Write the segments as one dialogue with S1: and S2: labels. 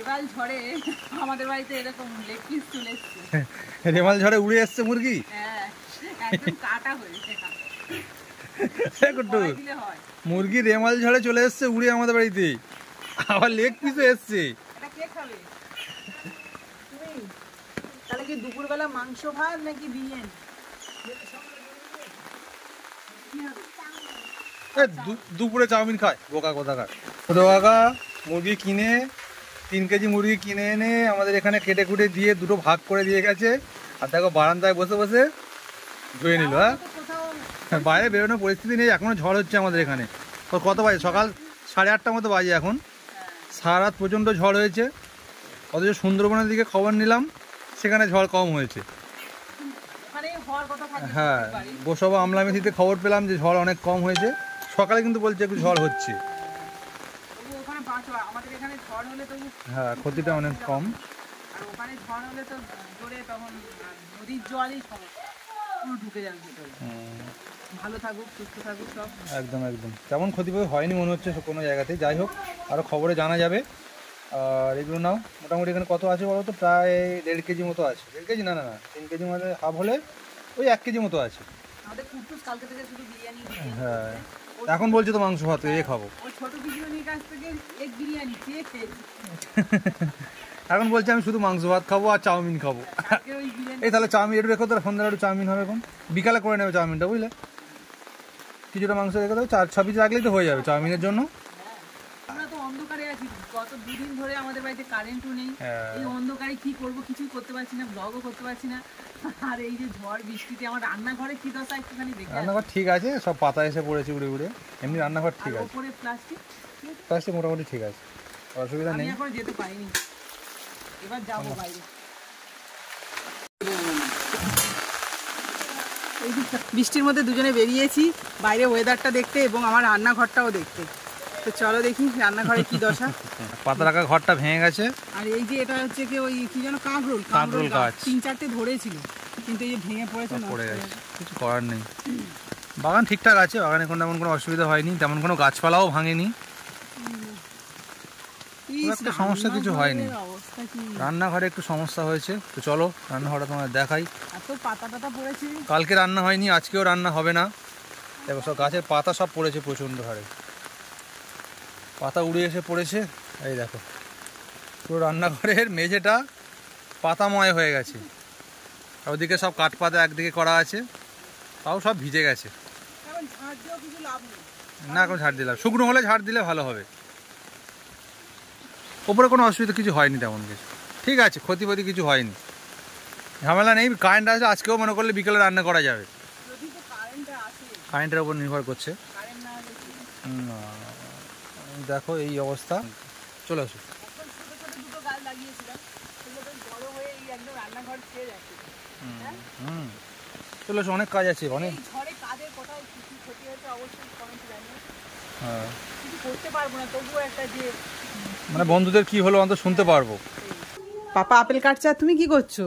S1: রেমাল ঝড়ে আমাদের বাড়িতে এরকম লেগ পিস চলে এসছে।
S2: রেমাল ঝড়ে উড়ে এসছে মুরগি?
S1: হ্যাঁ, একদম কাটা হয়েছে।
S2: মুরগি রেমাল ঝড়ে চলে এসছে উড়ে আমাদের বাড়িতে, আবার লেগ পিসও এসছে।
S1: এটা কে খাবে? তুমি তাহলে কি দুপুরবেলা মাংস ভাত নাকি বিরিয়ানি?
S2: দুপুরে চাউমিন খায় বোকা কোথাকার। কাকা মুরগি কিনে 3 কেজি মুরগি কিনে এনে আমাদের এখানে কেটে কুটে দিয়ে দুটো ভাগ করে দিয়ে গেছে। আর দেখো বারান্দায় বসে বসে ধুয়ে নিল। হ্যাঁ, বাইরে বেরোনোর পরিস্থিতি নেই, এখনো ঝড় হচ্ছে আমাদের এখানে। কত বাজে? সকাল 8:30 মতো বাজে এখন। সারা রাত প্রচণ্ড ঝড় হয়েছে, অথচ সুন্দরবনের দিকে খবর নিলাম সেখানে ঝড় কম হয়েছে। হ্যাঁ, গোসবা আমলামেথিতে খবর পেলাম যে ঝড় অনেক কম হয়েছে। সকালে কিন্তু বলছে একটু ঝড় হচ্ছে। হ্যাঁ, ক্ষতিটা অনেক কম। একদম একদম তেমন ক্ষতি হয়নি মনে হচ্ছে কোনো জায়গাতেই। যাই হোক, আরও খবরে জানা যাবে। আর এগুলো নাও, মোটামুটি এখানে কত আছে বলো তো? প্রায় 1.5 কেজি মতো আছে। 1.5 কেজি না, 3 কেজি মানে হাফ হলে ওই 1 কেজি মতো আছে। হ্যাঁ, এখন বলছে তো মাংস ভাত খাবো। এখন বলছে আমি শুধু মাংস ভাত খাবো আর চাউমিন খাবো। এই তাহলে চাউমিন একটু রেখো, তাহলে সন্ধ্যাবেলা একটু চাউমিন হবে। এখন বিকালে করে নেবে চাউমিনটা, বুঝলে? কিছুটা মাংস রেখে দেবো, 4-6 পিস রাখলেই তো হয়ে যাবে চাউমিনের জন্য।
S1: আমরা তো অন্ধকারে আছি, গত 2 দিন ধরে আমাদের বাড়িতে কারেন্টও নেই। এই অন্ধকারে কি করব, কিছুই করতে পারছি না, ব্লগও করতে পারছি না। আর এই যে ঝড় বৃষ্টিতে আমার রান্নাঘরে কি দশা একটুখানি দেখে।
S2: রান্নাঘর ঠিক আছে, সব পাতা এসে পড়েছে উড়ে উড়ে। এমনি রান্নাঘর ঠিক আছে,
S1: উপরে প্লাস্টিক
S2: মোটামুটি ঠিক আছে, অসুবিধা নেই।
S1: আমি এখন যেতে পারিনি, এবার যাবো বাইরে। বৃষ্টির মধ্যে দুজনে বেরিয়েছি বাইরে ওয়েদারটা দেখতে এবং আমার রান্নাঘরটাও দেখতে। তো চলো দেখি রান্নাঘরে কি দশা।
S2: পাতা রাখা ঘরটা ভেঙে গেছে।
S1: আর এই যে এটা হচ্ছে কি ওই কি যেন কাঁকরোল গাছ 3-4টে ধরেছিল, কিন্তু এই যে ভেঙে পড়েছে,
S2: পড়ে গেছে, কিছু করার নেই। বাগান ঠিকঠাক আছে, বাগানে তেমন কোনো অসুবিধা হয়নি, তেমন কোনো গাছপালাও ভাঙেনি, সমস্যা কিছু হয়নি। রান্নাঘরে একটু সমস্যা হয়েছে। তো চলো রান্নাঘরটা তোমার দেখাই। কালকে রান্না হয়নি, আজকেও রান্না হবে না। দেখো সব গাছের পাতা সব পড়েছে প্রচণ্ড হারে, পাতা উড়ে এসে পড়েছে। এই দেখো পুরো রান্নাঘরের মেঝেটা পাতাময় হয়ে গেছে। ওদিকে সব কাঠ পাতা একদিকে করা আছে, তাও সব ভিজে গেছে। না, এখন ঝাড় দিলাম, শুকনো হলে ঝাড় দিলে ভালো হবে। ওপরে কোনো অসুবিধা কিছু হয়নি, তেমন কিছু ঠিক আছে, ক্ষতি কিছু হয়নি, ঝামেলা নেই। কারেন্ট আছে, আজকেও মনে করলে বিকেলে রান্না করা যাবে। কারেন্টের উপর নির্ভর করছে। দেখো এই অবস্থা, চলে আসো। চলে আসো, অনেক কাজ আছে, অনেক। হ্যাঁ, মানে বন্ধুদের কি হলো অন্তত শুনতে পারবো।
S1: পাপা আপেল কাটছে, আর তুমি কি করছো?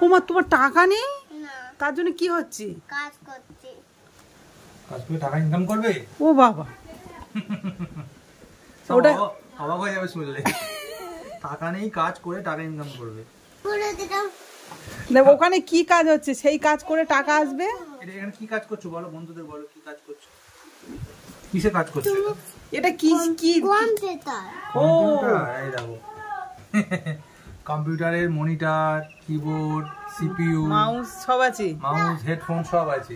S1: ওমা, তোমার টাকা নেই? তার জন্য কি হচ্ছে?
S2: কাজ করে টাকা ইনকাম করবে?
S1: ও বাবা, ওটা
S2: অবাক হয়ে যাবে শুনলে। টাকা নেই, কাজ করে টাকা ইনকাম করবে।
S1: ওখানে কি কাজ হচ্ছে? সেই কাজ করে টাকা আসবে।
S2: এখানে কি কাজ করছো বলো, বন্ধুদের বলো কি কাজ করছো, কিসে কাজ করছো?
S1: এটা কি কি
S2: কম্পিউটার। ও এই দেখো, কম্পিউটারের মনিটর, কিবোর্ড, সিপিইউ,
S1: মাউস সব আছে,
S2: মাউস, হেডফোন সব আছে।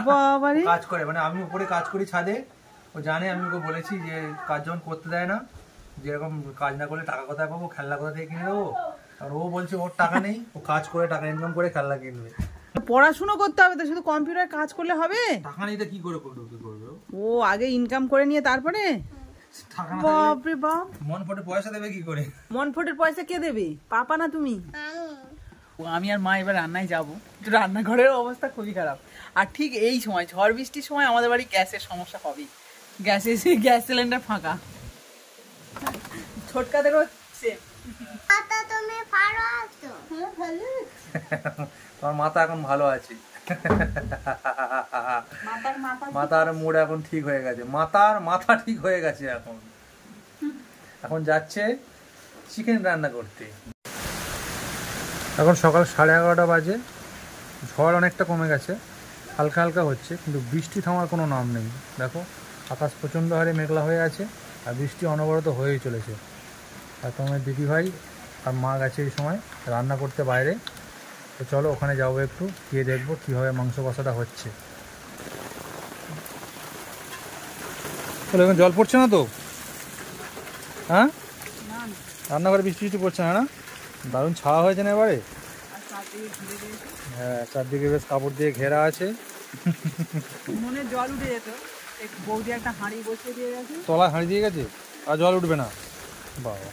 S1: বাবারে,
S2: কাজ করে, মানে আমি উপরে কাজ করি ছাদে, ও জানে। আমি ওকে বলেছি যে কাজ যখন করতে দেয় না, যেরকম কাজ না করলে টাকা কোথায় পাবো, খেলনা কোথা থেকে কিনে দেবো। আর ও বলছে ওর টাকা নেই, ও কাজ করে টাকা ইনকাম করে খেলনা কিনবে।
S1: পড়াশোনা করতে হবে তো, শুধু কম্পিউটার কাজ করলে হবে?
S2: টাকা নেই তো কি করে করবে?
S1: ও আগে ইনকাম করে নিয়ে তারপরে বাপরে বাপ,
S2: মন ফটে পয়সা দেবে কি করে?
S1: মন ফটের পয়সা কে দেবে? পাপা না তুমি? আমি আর মা এবার রান্নায় যাবো। রান্নাঘরের অবস্থা খুবই খারাপ। আর ঠিক এই সময় ঝড় বৃষ্টির সময় আমাদের বাড়ি গ্যাসের সমস্যা হবেই। গ্যাস সিলিন্ডার ফাঁকা। ছোটকাদেরও সেম।
S2: তোমার মাথা এখন ভালো আছে, মাথার মুড এখন ঠিক হয়ে গেছে, মাথা ঠিক হয়ে গেছে এখন। এখন যাচ্ছে চিকেন রান্না করতে। এখন সকাল 11:30 বাজে। ঝড় অনেকটা কমে গেছে, হালকা হালকা হচ্ছে, কিন্তু বৃষ্টি থামার কোনো নাম নেই। দেখো আকাশ প্রচণ্ড হারে মেঘলা হয়ে আছে আর বৃষ্টি অনবরত হয়েই চলেছে। আর তোমার দিদিভাই আর মা গেছে এই সময় রান্না করতে বাইরে। তো চলো ওখানে যাবো, একটু গিয়ে দেখবো কীভাবে মাংস কষাটা হচ্ছে। চলো, এখন জল পড়ছে না তো? হ্যাঁ, রান্নাঘরে বৃষ্টি বৃষ্টি পড়ছে না? দারুণ ছাওয়া হয়েছে না এবারে। হ্যাঁ, চারদিকে বেশ কাপড় দিয়ে ঘেরা আছে।
S1: মনে জল উঠে যেত, বৌদি একটা হাঁড়ি বসিয়ে দিয়ে গেছে,
S2: তলায় হাঁড়ি দিয়ে গেছে, আর জল উঠবে না। বাবা,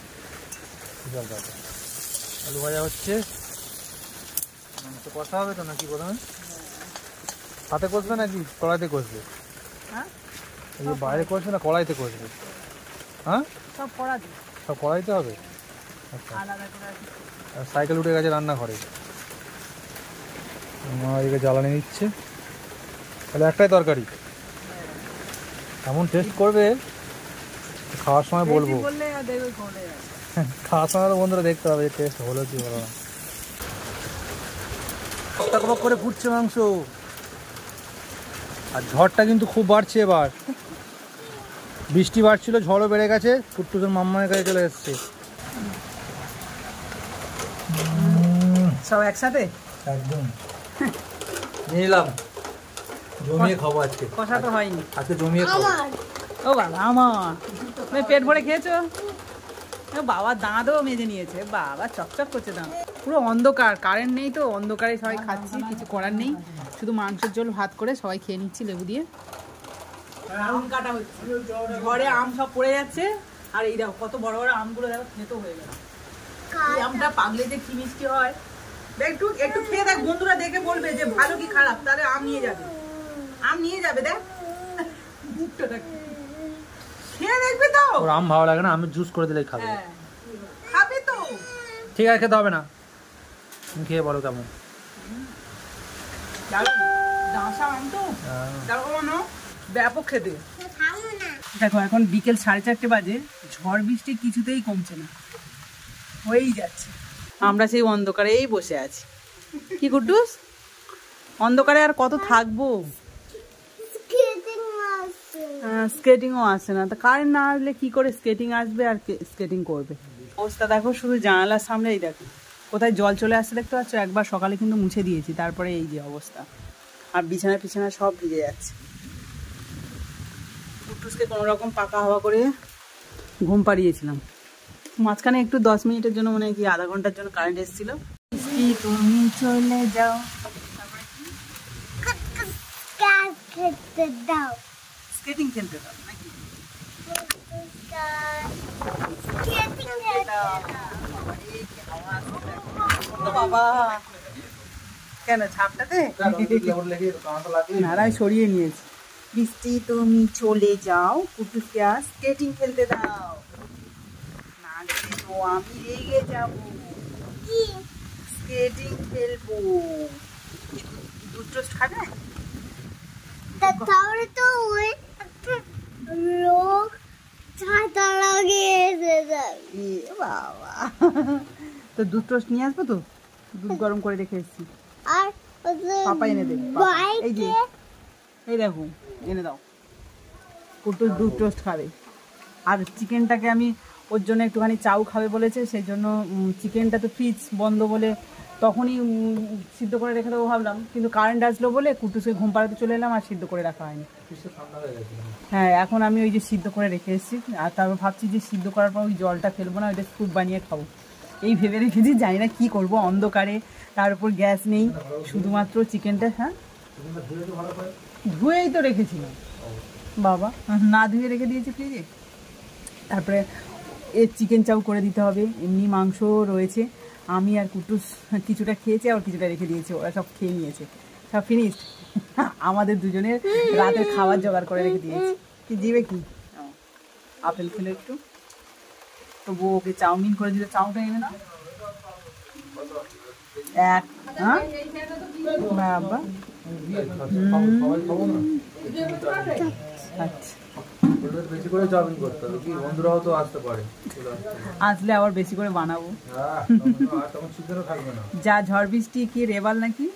S2: জল দাদা। আলু ভাজা হচ্ছে, মাংস কষা হবে তো নাকি প্রথমে? হাতে কষবে নাকি কড়াইতে কষবে?
S1: হ্যাঁ,
S2: এই যে বাইরে কষবে না কড়াইতে কষবে? হ্যাঁ,
S1: সব কড়াতে,
S2: সব কড়াইতে হবে। আচ্ছা,
S1: আলাদা করে।
S2: আর সাইকেল উঠে গেছে রান্নাঘরে, মা এদিকে জ্বালানি নিচ্ছে। তাহলে একটাই তরকারি, এমন টেস্ট করবে খাওয়ার সময় বলবো। খাওয়ার সময় বন্ধুরা দেখতে হবে টেস্ট হলো কি হলো না। টকটক করে ফুটছে মাংস, আর ঝড়টা কিন্তু খুব বাড়ছে এবার। বৃষ্টি বাড়ছিল, ঝড়ও বেড়ে গেছে। কুট্টুসের মাম্মার কাছে চলে এসছে
S1: সব একসাথে
S2: একদম। নিলাম, জমিয়ে খাবো আজকে।
S1: কষা তো হয়নি
S2: আজকে, জমিয়ে খাবো।
S1: ও বাবা, আমার তুমি পেট ভরে খেয়েছো? বাবা দাঁতও মেজে নিয়েছে, বাবা চকচক করছে দাঁত। পুরো অন্ধকার, কারেন্ট নেই তো, অন্ধকারে সবাই খাচ্ছি, কিছু করার নেই। শুধু মাংসের ঝোল ভাত করে সবাই খেয়ে নিচ্ছি লেবু দিয়ে। আম কাটা হচ্ছে, ঝড়ে আম সব পড়ে যাচ্ছে। আর এই দেখো কত বড় বড় আমগুলো, দেখো খেতে হয়ে গেল। এই আমটা পাগলে যে কি মিষ্টি হয়, একটু একটু খেয়ে দেখ, বন্ধুরা দেখে বলবে যে ভালো কি খারাপ, তাহলে আম নিয়ে যাবে, আম নিয়ে যাবে। দেখ খেয়ে দেখবি তো।
S2: ওর আম ভালো লাগে না, আমি জুস করে দিলেই খাবে।
S1: খাবে তো,
S2: ঠিক আছে, খেতে হবে না, তুমি খেয়ে বলো কেমন।
S1: ব্যাপক খেতে। দেখো এখন বিকেল 4:30 বাজে, ঝড় বৃষ্টি কিছুতেই কমছে না, হয়েই যাচ্ছে। আমরা সেই অন্ধকারেই বসে আছি। কি কুট্টুস, অন্ধকারে আর কত থাকবো? স্কেটিংও আসে না, তো কারেন্ট না আসলে কি করে স্কেটিং আসবে আর স্কেটিং করবে? অবস্থা দেখো, শুধু জানালার সামনেই দেখো কোথায় জল চলে আসছে, দেখতে পাচ্ছ? একবার সকালে কিন্তু মুছে দিয়েছি, তারপরে এই যে অবস্থা। আর বিছানা পিছানা সব ভিজে যাচ্ছে। কুট্টুসকে কোনো রকম পাকা হাওয়া করে ঘুম পাড়িয়েছিলাম। মাঝখানে একটু 10 মিনিটের জন্য, মানে কি আধা ঘন্টার জন্য কারেন্ট এসেছিল। তুমি চলে যাও, স্কেটিং খেলতে দাও নাকি? বাবা কেন ঝাপটাতে নারায় সরিয়ে নিয়েছি। বৃষ্টি তুমি চলে যাও, কুটুসকে আর স্কেটিং খেলতে দাও না, তো আমি রেগে যাবো। স্কেটিং খেলবো। দুধ টোস্ট খাবে?
S3: তাহলে তো ওই লোক ছাতা লাগিয়েছে।
S1: বাবা, তো দুধ টোস্ট নিয়ে আসবো তো, দুধ গরম করে রেখে এসেছি।
S3: আর
S1: পাপা এনে দেবে। এই যে, এই দেখো এনে দাও। কুটুস দুধ টোস্ট খাবে। আর চিকেনটাকে আমি ওর জন্য একটুখানি চাউ খাবে বলেছে, সেই জন্য চিকেনটা তো ফ্রিজ বন্ধ বলে তখনই সিদ্ধ করে রেখে দেবো ভাবলাম, কিন্তু কারেন্ট আসলো বলে কুটুসে ঘুম পাড়াতে চলে এলাম, আর সিদ্ধ করে রাখা হয়নি। হ্যাঁ, এখন আমি ওই যে সিদ্ধ করে রেখে এসেছি, আর তারপর ভাবছি যে সিদ্ধ করার পর ওই জলটা ফেলবো না, ওইটা স্যুপ বানিয়ে খাবো, এই ভেবে রেখেছি। জানি না কী করবো, অন্ধকারে, তার উপর গ্যাস নেই, শুধুমাত্র চিকেনটা। হ্যাঁ, ধুয়েই তো রেখেছিলাম বাবা, না ধুয়ে রেখে দিয়েছি ফ্রিজে। তারপরে এর চিকেন চাউ করে দিতে হবে, এমনি মাংস রয়েছে। আমি আর কুটুস কিছুটা খেয়েছি, আর কিছুটা রেখে দিয়েছি, ওরা সব খেয়ে নিয়েছে, সব ফিনিশড। আমাদের দুজনের রাতের খাবার জোগাড় করে রেখে দিয়েছি। কি দিবে কি? আপেল খেলে একটু, তবু ওকে চাউমিন করে দিলে, চাউটা এনে না এক। হ্যাঁ বাবা, আচ্ছা
S2: ওদের বেশি করে চাউমিন করতে হবে, কি বন্ধুরাও তো আসতে পারে,
S1: আসলে আবার বেশি করে বানাবো।
S2: তখন চিকেনও থাকবে না।
S1: যা ঝড় বৃষ্টি, কি রেমাল নাকি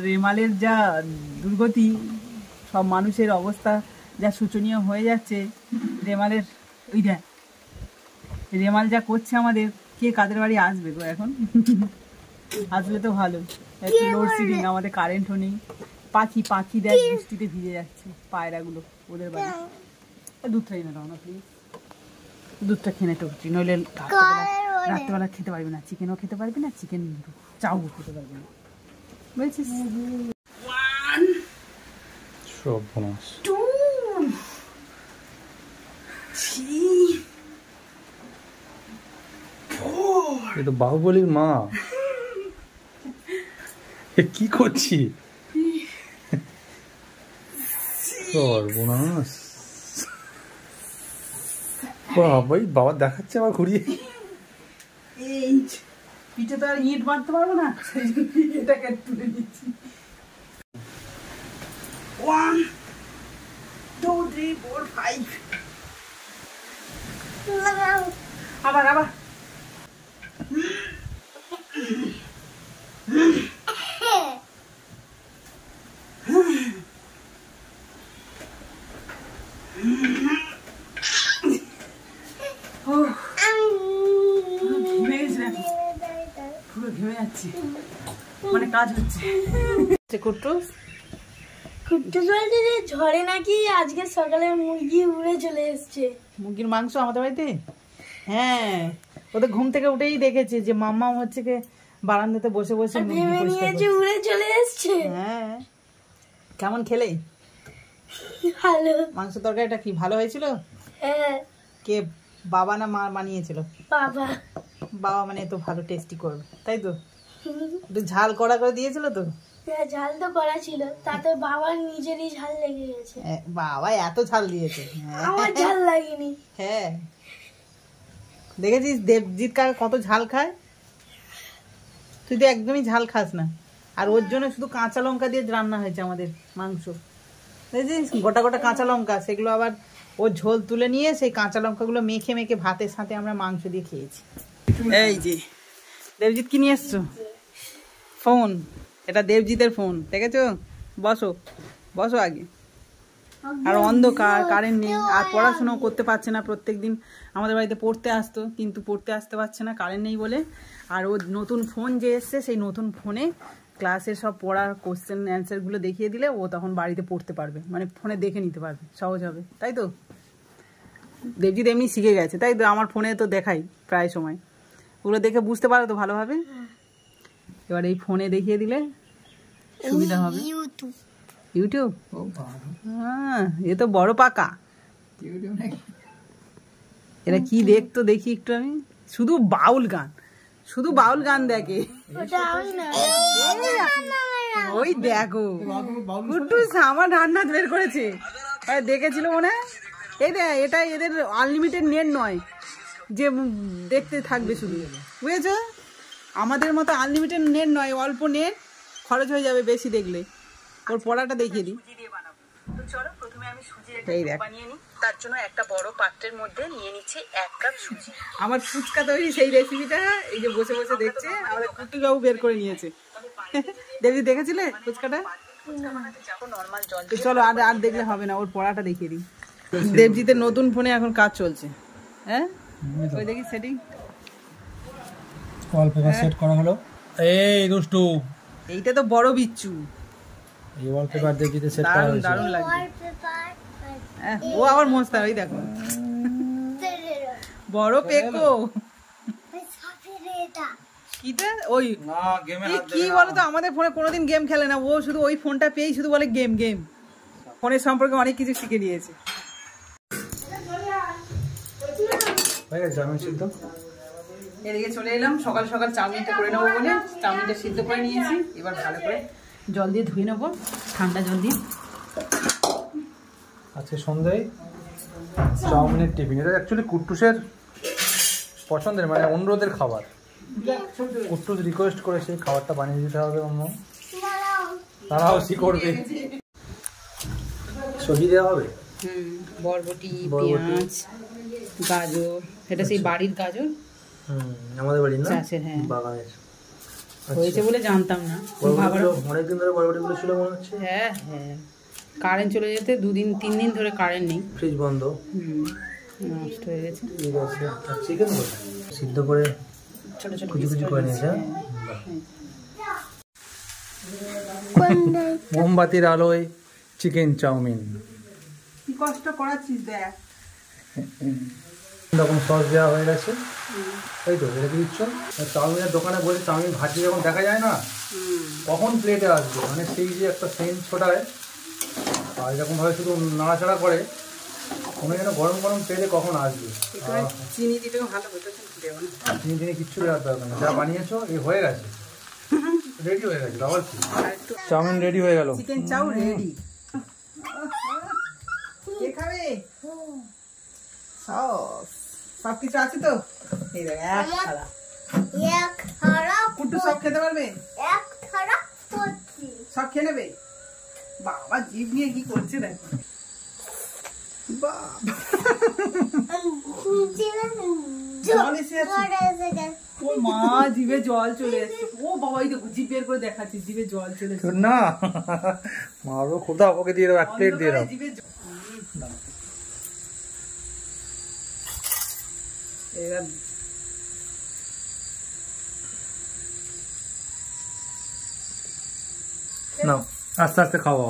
S1: রেমালের যা দুর্গতি, সব মানুষের অবস্থা যা শোচনীয় হয়ে যাচ্ছে। রেমালের ওইটা রেমাল যা করছে আমাদের, কে কাদের বাড়ি আসবে গো এখন? আসলে তো ভালো, একটু লোডশেডিং, আমাদের কারেন্টও নেই। পাখি দেখ বৃষ্টিতে ভিজে যাচ্ছে, পায়রাগুলো ওদের বাড়ি। দুধটা এনে দাও না প্লিজ, দুধটা খেয়ে টোকছি, নইলে রাত্রেবেলা খেতে পারবি না, চিকেনও খেতে পারবি না, চিকেন চাও খেতে পারবি না, বুঝেছিস? 1 2 3 4।
S2: এ তো বাহুবলীর মা। কি করছি? সর্বনাশ, বাবাই বাবা দেখাচ্ছে আবার ঘুরিয়ে।
S1: এই পিঠে তো আর ইট মারতে পারবো না, সেই জন্য এটাকে তুলে দিচ্ছি। 1 2 3 4 5। আবার পুরো ঘেমে যাচ্ছি, মানে কাজ হচ্ছে।
S3: ঝড়ে নাকি আজকে সকালে মুরগি উড়ে চলে এসছে।
S1: মুরগির মাংস আমাদের বাড়িতে? হ্যাঁ, ওদের ঘুম থেকে উঠেই দেখেছে যে মাম্মা হচ্ছে কি বারান্দাতে বসে বসে
S3: উড়ে চলে এসছে।
S1: হ্যাঁ, কেমন খেলে?
S3: ভালো।
S1: মাংস তরকারিটা কি ভালো হয়েছিল?
S3: হ্যাঁ।
S1: কে, বাবা না মা বানিয়েছিল?
S3: বাবা
S1: মানে তো ভালো টেস্টি করবে, তাই তো? একটু ঝাল কড়া করে দিয়েছিল তো?
S3: ঝাল তো করা ছিল, তাতে বাবার নিজেরই ঝাল লেগে গেছে।
S1: বাবা এত ঝাল দিয়েছে,
S3: আমার ঝাল লাগেনি।
S1: হ্যাঁ, দেখেছিস দেবজিৎ কাকা কত ঝাল খায়, তুই তো একদমই ঝাল খাস না। আর ওর জন্য শুধু কাঁচা লঙ্কা দিয়ে রান্না হয়েছে আমাদের মাংস, দেখেছিস? গোটা গোটা কাঁচা লঙ্কা, সেগুলো আবার ও ঝোল তুলে নিয়ে সেই কাঁচা লঙ্কাগুলো মেখে মেখে ভাতের সাথে আমরা মাংস দিয়ে খেয়েছি। এই যে দেবজিৎ কি নিয়ে এসছো? ফোন, এটা দেবজিতের ফোন, দেখেছো? বসো আগে। আর অন্ধকার, কারেন্ট নেই, আর পড়াশোনাও করতে পারছে না। প্রত্যেকদিন আমাদের বাড়িতে পড়তে আসতো, কিন্তু পড়তে আসতে পারছে না, কারেন্ট নেই বলে। আর ও নতুন ফোন যে এসছে, সেই নতুন ফোনে ক্লাসের সব পড়ার কোশ্চেন অ্যান্সারগুলো দেখিয়ে দিলে ও তখন বাড়িতে পড়তে পারবে, মানে ফোনে দেখে নিতে পারবে, সহজ হবে, তাই তো? দেবজিৎ এমনি শিখে গেছে, তাই তো? আমার ফোনে তো দেখাই প্রায় সময়, ওগুলো দেখে বুঝতে পারো তো ভালোভাবে। এবার এই ফোনে দেখিয়ে দিলে সুবিধা হবে। ইউটিউব? হ্যাঁ, এ তো বড় পাকা। এরা কি দেখতো দেখি একটু, আমি শুধু বাউল গান দেখে। ওই দেখো কুট্টুস আমার রান্না বের করেছে, দেখেছিল মনে হয়। এটা এদের আনলিমিটেড নেট নয় যে দেখতে থাকবে শুধু, বুঝেছো? আমাদের মতো আনলিমিটেড নেট নয়, অল্প নেট খরচ হয়ে যাবে বেশি দেখলে। ওর পড়াটা দেখিয়ে দিই। তো চলো, প্রথমে আমি সুজির একটা বানিয়ে নিই। তার জন্য একটা বড় পাত্রের মধ্যে নিয়ে নিচ্ছি 1 কাপ সুজি। আমার ফুচকা তৈরি সেই রেসিপিটা এই যে বসে বসে দেখছে আমাদের কুট্টু বাবু বের করে নিয়েছে। দেবী দেখেছিলে ফুচকাটা? চলো, আর দেখলে হবে না, ওর পড়াটা দেখিয়ে দিই। দেবজিতের নতুন ফোনে এখন কাজ চলছে। হ্যাঁ, ওই দেখি সেটিং
S2: ওয়ালপেপার সেট করা হলো। এই দুষ্টু,
S1: এইটা তো বড় বিচ্ছু।
S2: এই ওয়ালপেপার দেবজিতে সেট করা হয়েছে,
S1: দারুণ লাগছে। ও আবার মস্তা, ওই দেখো বড় পেকো। কিটা ওই কি বলতো, আমাদের ফোনে কোনোদিন গেম খেলে না ও, শুধু ওই ফোনটা পেয়েই শুধু বলে গেম। ফোনের সম্পর্কে অনেক কিছু শিখে নিয়েছে। এদিকে চলে এলাম, সকাল সকাল চাউমিনটা করে নেবো বলে চাউমিনটা সিদ্ধ করে নিয়েছি। এবার ভালো করে জল দিয়ে ধুয়ে নেবো, ঠান্ডা জল দিয়ে।
S2: আজকে সন্ধ্যায় চাউমিনের টিফিন, এটা অ্যাকচুয়ালি কুট্টুসের পছন্দের, মানে অনুরোধের খাবার। কুট্টুস রিকোয়েস্ট করে সেই খাবারটা বানিয়ে দিতে হবে। তারাও সি করবে, সবজি দেওয়া হবে।
S1: বরবটি, পেঁয়াজ, গাজর, এটা সেই বাড়ির গাজর,
S2: আমাদের বাড়ির না
S1: চাষের, হ্যাঁ
S2: বাগানের
S1: হয়েছে বলে জানতাম না।
S2: অনেকদিন ধরে বরবটিগুলো ছিল মনে হচ্ছে।
S1: হ্যাঁ হ্যাঁ, কারেন্ট চলে যেতে 2-3 দিন ধরে কারেন্ট নেই,
S2: ফ্রিজ বন্ধ,
S1: নষ্ট হয়ে গেছে।
S2: ঠিক আছে। চিকেন সিদ্ধ করে
S1: ছোট ছোট
S2: কুচি কুচি করে নিয়েছে। মোমবাতির আলোয় চিকেন চাউমিন,
S1: কি কষ্ট করাচ্ছিস দেখ।
S2: এরকম সস দেওয়া হয়ে গেছে, তাই তো রেখে দিচ্ছ। চাউমিনের দোকানে বলে চাউমিন ভাজি যখন দেখা যায় না কখন প্লেটে আসবে, মানে সেই যে একটা সেন্ট ছোটায় আর এরকমভাবে শুধু নাড়াচাড়া করে মনে যেন গরম গরম প্লেটে কখন আসবে।
S1: চিনি দিলেও ভালো হতো,
S2: চিনি টিনি কিচ্ছু দেওয়ার দরকার না, যা বানিয়েছো এই হয়ে গেছে, রেডি হয়ে গেছে। আবার কি চাউমিন রেডি হয়ে গেল,
S1: চিকেন চাউ রেডি। কে খাবে? সস সব কিছু আছে তো, এই দেখ এক থালা। কুট্টু সব খেতে পারবে? সব খেয়ে নেবে? বাবা জিভ নিয়ে কি করছে দেখো, জল এসে আছে। ও মা, জিভে জল চলে এসছে। ও বাবা, এই দেখো জিভ বের করে দেখাচ্ছি, জিভে জল চলে এসছে।
S2: না মারো খুব, দাও ওকে দিয়ে দাও, এক প্লেট দিয়ে দাও।
S1: এবার
S2: নাও আস্তে আস্তে খাওয়া।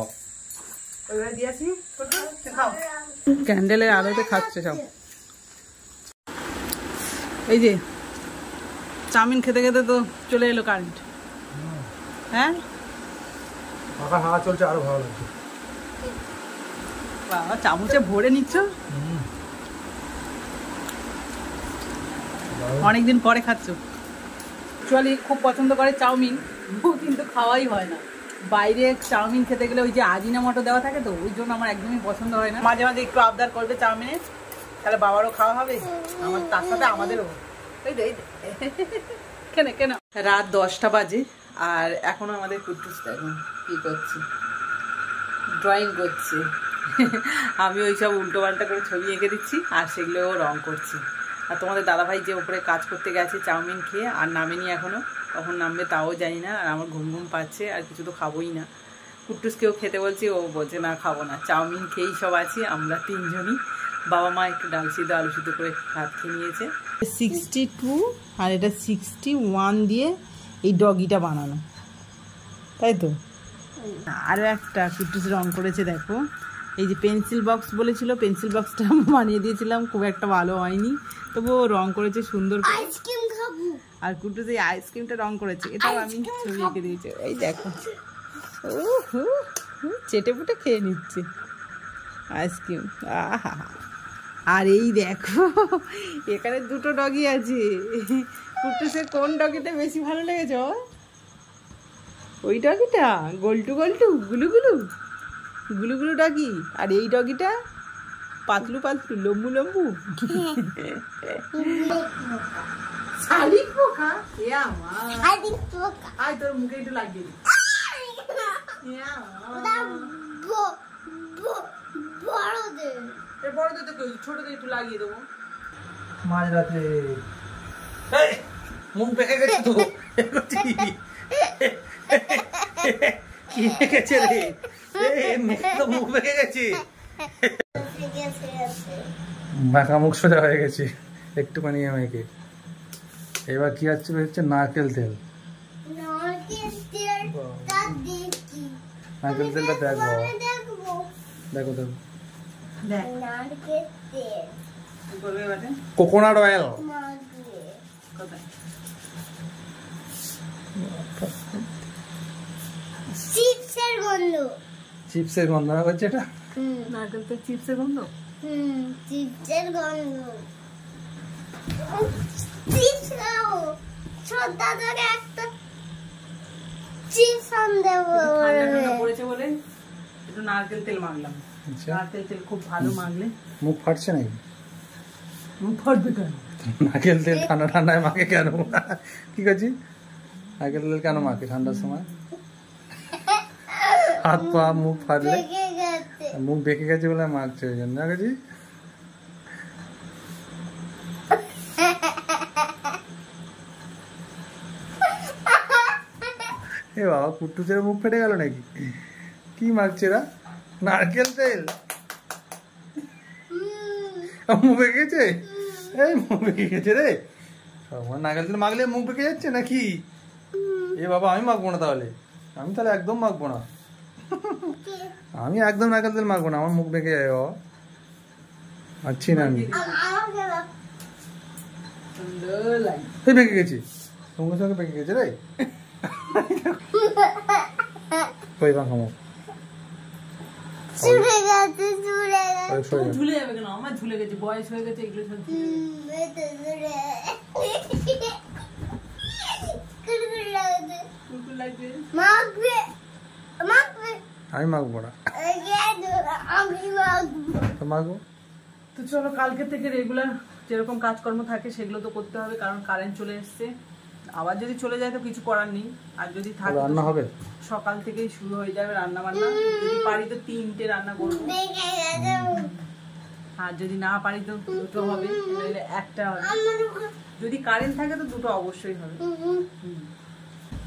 S1: ক্যান্ডেলের আলোতে খাচ্ছে সব। এই যে চাউমিন খেতে খেতে তো চলে এলো কারেন্ট। হ্যাঁ
S2: পাখা হাওয়া চলছে, আরো ভালো লাগছে।
S1: বাবা চামচে ভরে নিচ্ছ, অনেকদিন পরে খাচ্ছ। অ্যাকচুয়ালি খুব পছন্দ করে চাউমিন, কিন্তু খাওয়াই হয় না। বাইরে চাউমিন খেতে গেলে ওই যে আজিনামোটো দেওয়া থাকে, তো ওই জন্য আমার একদমই পছন্দ হয় না। মাঝে মাঝে একটু আবদার করবে চাউমিনের, তাহলে বাবারও খাওয়া হবে, আমার তার সাথে আমাদেরও। এই কেন কেন রাত 10টা বাজে আর এখনো আমাদের কুট্টুস দেখুন কি করছে, ড্রয়িং করছে। আমি ওই সব উল্টো পাল্টা করে ছবি এঁকে দিচ্ছি আর সেগুলোও রং করছি। আর তোমাদের দাদাভাই যে উপরে কাজ করতে গেছে চাউমিন খেয়ে আর নামেনি এখনো, কখন নামবে তাও জানি না। আর আমার ঘুম ঘুম পাচ্ছে, আর কিছু তো খাবোই না। কুট্টুসকেও খেতে বলছি, ও বলছে না খাবো না, চাউমিন খেয়েই সব আছি আমরা তিনজনই। বাবা মা একটু ডাল সিদ্ধ আলু সিদ্ধ করে ভাত খেয়ে নিয়েছে। 62 আর এটা 61 দিয়ে এই ডগিটা বানানো, তাই তো। আরও একটা কুট্টুস রং করেছে দেখো, এই যে পেন্সিল বক্স বলেছিল, পেন্সিল বক্সটা বানিয়ে দিয়েছিলাম, খুব একটা ভালো হয়নি, তবুও রং করেছে সুন্দর করে। আর কুট্টুস এই আইসক্রিমটা রং করেছে, এটাও আমি ছবি এঁকে দিয়েছি। এই দেখো চেটে পুটে খেয়ে নিচ্ছে আইসক্রিম। আহা, আর এই দেখো এখানে দুটো ডগি আছে। কুট্টুসের কোন ডগিটা বেশি ভালো লেগেছে? ওই ডগিটা গোল্টু গোল্টু গুলু গুলু গুলু গুলু ডগি, আর এই ডগিটা পাতলু পাতলু লম্বু লম্বু। শালিক পোকা, এ আমার আয় তোর মুখে একটু লাগিয়ে দিই। বড়দের তো ছোটদের একটু লাগিয়ে দেবো।
S2: মাঝরাতে মুখ বেঁকে গেছে তো, কি গেছে রে? মুখ বেঁকে গেছে, বাঁকা মুখ সোজা হয়ে গেছে একটুখানি আমাকে। এবার কি হচ্ছে নারকেল তেল, নারকেল তেলটা দেখবো, দেখো দেখো কোকোনাট অয়েল। চিপসের গন্ধ হচ্ছে এটা,
S1: নারকেল তেল চিপসের গন্ধ।
S3: চিপসের গন্ধ। একটা চিপস
S1: পড়েছে বলে একটু নারকেল তেল মাখলাম। নারকেল তেল খুব ভালো মাখলে
S2: মুখ ফাটছে নাকি?
S1: মুখ ফাটবে কেন?
S2: নারকেল তেল ঠান্ডা ঠান্ডায় মাখে কেন? কি করছি? নারকেল তেল কেন মাখে ঠান্ডার সময়? হাত পা মুখ ফাটলে মুখ বেঁকে গেছে বলে মাখছে ওই জন্য, না গেছি? এ বাবা, কুট্টুসের মুখ ফেটে গেল নাকি? কি মাখছে রা? নারকেল তেল? মুখ বেঁকে গেছে? এই মুখ বেঁকে গেছে রে। নারকেল তেল মাখলে মুখ বেঁকে যাচ্ছে নাকি? এ বাবা, আমি মাখবো না তাহলে। আমি তাহলে একদম মাখবো না। আমি একদম নারকেল তেল মাখবো না, আমার মুখ বেঁকে যায় বাবা। আচ্ছি না আমি। এই বেঁকে গেছি, সঙ্গে সঙ্গে বেঁকে গেছে রে। কই বা খামো
S1: ঝুলে যাবে কেন? আমার ঝুলে গেছে, বয়স হয়ে গেছে, এগুলো সব
S2: আমি মাখবো না। মাখবো
S1: তো চলো, কালকে থেকে রেগুলার যেরকম কাজকর্ম থাকে সেগুলো তো করতে হবে, কারণ কারেন্ট চলে এসছে। আবার যদি চলে যায় তো কিছু করার নেই, আর যদি থাকে
S2: রান্না হবে,
S1: সকাল থেকেই শুরু হয়ে যাবে রান্না বান্না। যদি পারি তো 3টে রান্না করবো, আর যদি না পারি তো 2টো হবে, নইলে 1টা হবে। যদি কারেন্ট থাকে তো 2টো অবশ্যই হবে।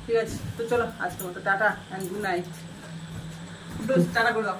S1: ঠিক আছে, তো চলো আজকের মতো tata and good night. Tata করে দাও।